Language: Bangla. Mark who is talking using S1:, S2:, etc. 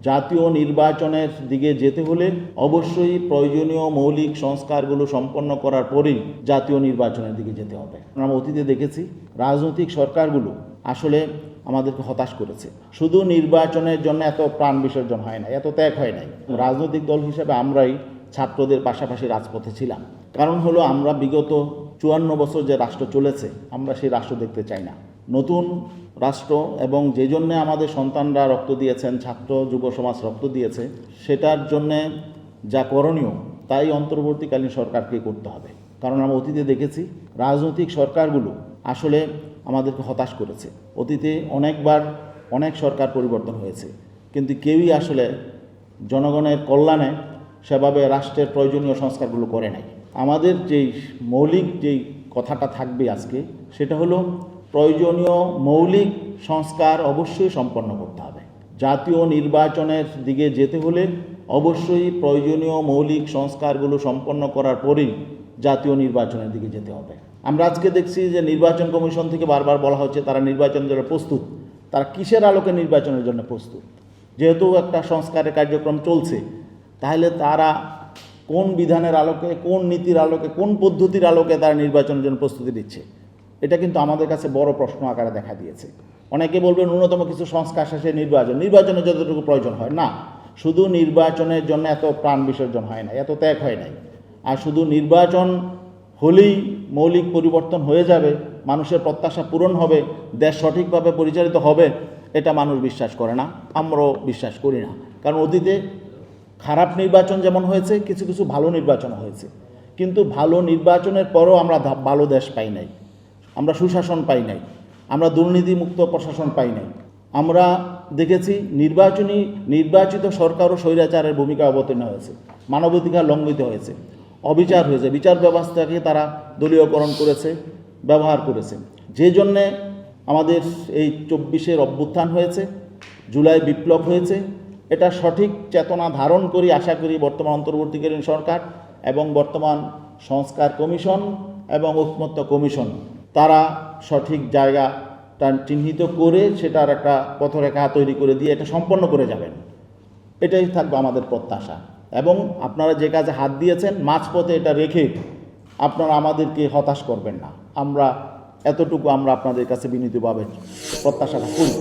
S1: জাতীয় নির্বাচনের দিকে যেতে হলে অবশ্যই প্রয়োজনীয় মৌলিক সংস্কারগুলো সম্পন্ন করার পরেই জাতীয় নির্বাচনের দিকে যেতে হবে। আমরা অতীতে দেখেছি রাজনৈতিক সরকারগুলো আসলে আমাদেরকে হতাশ করেছে। শুধু নির্বাচনের জন্য এত প্রাণ বিসর্জন হয় না, এত ত্যাগ হয় নাই। রাজনৈতিক দল হিসেবে আমরাই ছাত্রদের পাশাপাশি রাজপথে ছিলাম। কারণ হলো আমরা বিগত 54 বছর যে রাষ্ট্র চলেছে, আমরা সেই রাষ্ট্র দেখতে চাই না। নতুন রাষ্ট্র এবং যে জন্যে আমাদের সন্তানরা রক্ত দিয়েছেন, ছাত্র যুব সমাজ রক্ত দিয়েছে, সেটার জন্যে যা করণীয় তাই অন্তর্বর্তীকালীন সরকারকে করতে হবে। কারণ আমরা অতীতে দেখেছি রাজনৈতিক সরকারগুলো আসলে আমাদেরকে হতাশ করেছে। অতীতে অনেকবার অনেক সরকার পরিবর্তন হয়েছে, কিন্তু কেউই আসলে জনগণের কল্যাণে সেভাবে রাষ্ট্রের প্রয়োজনীয় সংস্কারগুলো করে নাই। আমাদের যেই মৌলিক যেই কথাটা থাকবে আজকে, সেটা হলো প্রয়োজনীয় মৌলিক সংস্কার অবশ্যই সম্পন্ন করতে হবে। জাতীয় নির্বাচনের দিকে যেতে হলে অবশ্যই প্রয়োজনীয় মৌলিক সংস্কারগুলো সম্পন্ন করার পরেই জাতীয় নির্বাচনের দিকে যেতে হবে। আমরা আজকে দেখছি যে নির্বাচন কমিশন থেকে বারবার বলা হচ্ছে তারা নির্বাচনের জন্য প্রস্তুত। তারা কিসের আলোকে নির্বাচনের জন্য প্রস্তুত? যেহেতু একটা সংস্কারের কার্যক্রম চলছে, তাহলে তারা কোন বিধানের আলোকে, কোন নীতির আলোকে, কোন পদ্ধতির আলোকে তারা নির্বাচনের জন্য প্রস্তুতি দিচ্ছে? এটা কিন্তু আমাদের কাছে বড় প্রশ্ন আকারে দেখা দিয়েছে। অনেকে বলবে ন্যূনতম কিছু সংস্কার শেষে নির্বাচনের যতটুকু প্রয়োজন হয় না। শুধু নির্বাচনের জন্য এত প্রাণ বিসর্জন হয় না, এত ত্যাগ হয় নাই। আর শুধু নির্বাচন হলেই মৌলিক পরিবর্তন হয়ে যাবে, মানুষের প্রত্যাশা পূরণ হবে, দেশ সঠিকভাবে পরিচালিত হবে, এটা মানুষ বিশ্বাস করে না, আমরাও বিশ্বাস করি না। কারণ অতীতে খারাপ নির্বাচন যেমন হয়েছে, কিছু কিছু ভালো নির্বাচন হয়েছে, কিন্তু ভালো নির্বাচনের পরও আমরা ভালো দেশ পাই নাই, আমরা সুশাসন পাই নাই, আমরা দুর্নীতিমুক্ত প্রশাসন পাই নাই। আমরা দেখেছি নির্বাচিত সরকারও স্বৈরাচারের ভূমিকা অবতীর্ণ হয়েছে, মানবাধিকার লঙ্ঘিত হয়েছে, অবিচার হয়েছে, বিচার ব্যবস্থাকে তারা দলীয়করণ করেছে, ব্যবহার করেছে। যে জন্যে আমাদের এই 24-এর অভ্যুত্থান হয়েছে, জুলাই বিপ্লব হয়েছে। এটা সঠিক চেতনা ধারণ করি আশা করি বর্তমান অন্তর্বর্তীকালীন সরকার এবং বর্তমান সংস্কার কমিশন এবং ঐকমত্য কমিশন তারা সঠিক জায়গাটা চিহ্নিত করে সেটার একটা পথরেখা তৈরি করে দিয়ে এটা সম্পন্ন করে যাবেন, এটাই থাকবে আমাদের প্রত্যাশা। এবং আপনারা যে কাজে হাত দিয়েছেন মাঝপথে এটা রেখে আপনারা আমাদেরকে হতাশ করবেন না, আমরা এতটুকু আমরা আপনাদের কাছে বিনীতভাবে প্রত্যাশা করি।